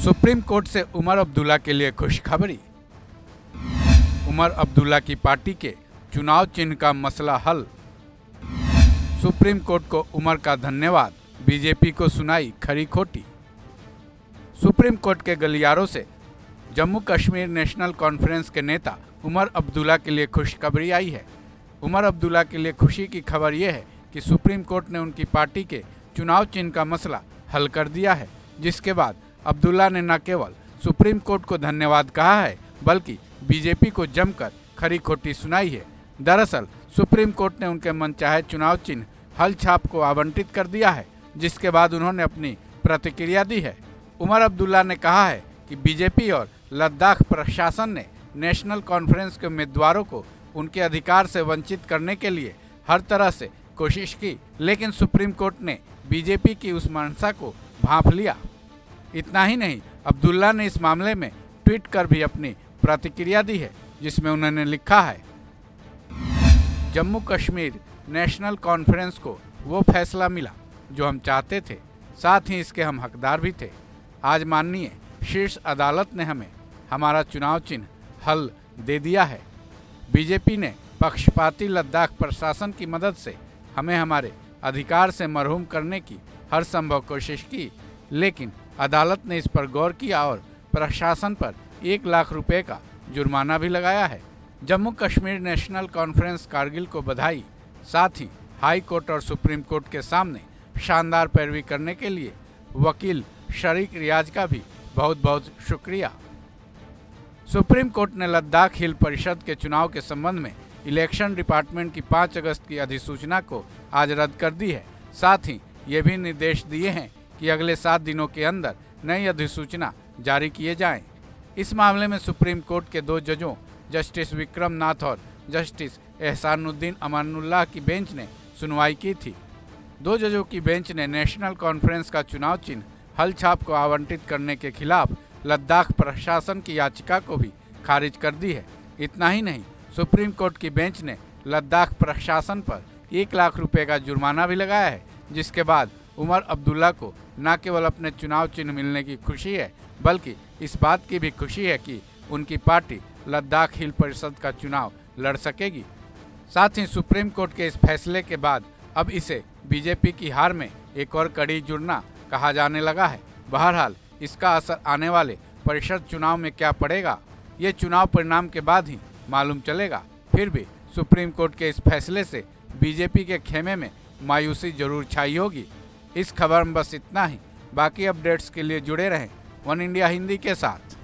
Supreme court से उमर अब्दुल्ला के लिए खुशखबरी। उमर अब्दुल्ला की पार्टी के चुनाव चिन्ह का मसला हल। सुप्रीम कोर्ट को उमर का धन्यवाद, बीजेपी को सुनाई खरी खोटी। सुप्रीम कोर्ट के गलियारों से जम्मू कश्मीर नेशनल कॉन्फ्रेंस के नेता उमर अब्दुल्ला के लिए खुशखबरी आई है। उमर अब्दुल्ला के लिए खुशी की खबर यह है कि सुप्रीम कोर्ट ने उनकी पार्टी के चुनाव चिन्ह का मसला हल कर दिया है, जिसके बाद अब्दुल्ला ने न केवल सुप्रीम कोर्ट को धन्यवाद कहा है, बल्कि बीजेपी को जमकर खरी खोटी सुनाई है। दरअसल सुप्रीम कोर्ट ने उनके मनचाहे चुनाव चिन्ह हल छाप को आवंटित कर दिया है, जिसके बाद उन्होंने अपनी प्रतिक्रिया दी है। उमर अब्दुल्ला ने कहा है कि बीजेपी और लद्दाख प्रशासन ने नेशनल कॉन्फ्रेंस के उम्मीदवारों को उनके अधिकार से वंचित करने के लिए हर तरह से कोशिश की, लेकिन सुप्रीम कोर्ट ने बीजेपी की उस मंशा को भांप लिया। इतना ही नहीं, अब्दुल्ला ने इस मामले में ट्वीट कर भी अपनी प्रतिक्रिया दी है, जिसमें उन्होंने लिखा है, जम्मू कश्मीर नेशनल कॉन्फ्रेंस को वो फैसला मिला जो हम चाहते थे, साथ ही इसके हम हकदार भी थे। आज माननीय शीर्ष अदालत ने हमें हमारा चुनाव चिन्ह हल दे दिया है। बीजेपी ने पक्षपाती लद्दाख प्रशासन की मदद से हमें हमारे अधिकार से महरूम करने की हर संभव कोशिश की, लेकिन अदालत ने इस पर गौर किया और प्रशासन पर 1 लाख रुपए का जुर्माना भी लगाया है। जम्मू कश्मीर नेशनल कॉन्फ्रेंस कारगिल को बधाई। साथ ही हाई कोर्ट और सुप्रीम कोर्ट के सामने शानदार पैरवी करने के लिए वकील शरीक रियाज का भी बहुत बहुत शुक्रिया। सुप्रीम कोर्ट ने लद्दाख हिल परिषद के चुनाव के संबंध में इलेक्शन डिपार्टमेंट की 5 अगस्त की अधिसूचना को आज रद्द कर दी है। साथ ही ये भी निर्देश दिए हैं कि अगले 7 दिनों के अंदर नई अधिसूचना जारी किए जाएं। इस मामले में सुप्रीम कोर्ट के 2 जजों जस्टिस विक्रम नाथ और जस्टिस एहसानुद्दीन अमानुल्लाह की बेंच ने सुनवाई की थी। 2 जजों की बेंच ने नेशनल कॉन्फ्रेंस का चुनाव चिन्ह हल छाप को आवंटित करने के खिलाफ लद्दाख प्रशासन की याचिका को भी खारिज कर दी है। इतना ही नहीं, सुप्रीम कोर्ट की बेंच ने लद्दाख प्रशासन पर 1 लाख रुपए का जुर्माना भी लगाया है, जिसके बाद उमर अब्दुल्ला को न केवल अपने चुनाव चिन्ह मिलने की खुशी है, बल्कि इस बात की भी खुशी है कि उनकी पार्टी लद्दाख हिल परिषद का चुनाव लड़ सकेगी। साथ ही सुप्रीम कोर्ट के इस फैसले के बाद अब इसे बीजेपी की हार में एक और कड़ी जुड़ना कहा जाने लगा है। बहरहाल इसका असर आने वाले परिषद चुनाव में क्या पड़ेगा, ये चुनाव परिणाम के बाद ही मालूम चलेगा। फिर भी सुप्रीम कोर्ट के इस फैसले से बीजेपी के खेमे में मायूसी जरूर छाई होगी। इस खबर में बस इतना ही। बाकी अपडेट्स के लिए जुड़े रहें वन इंडिया हिंदी के साथ।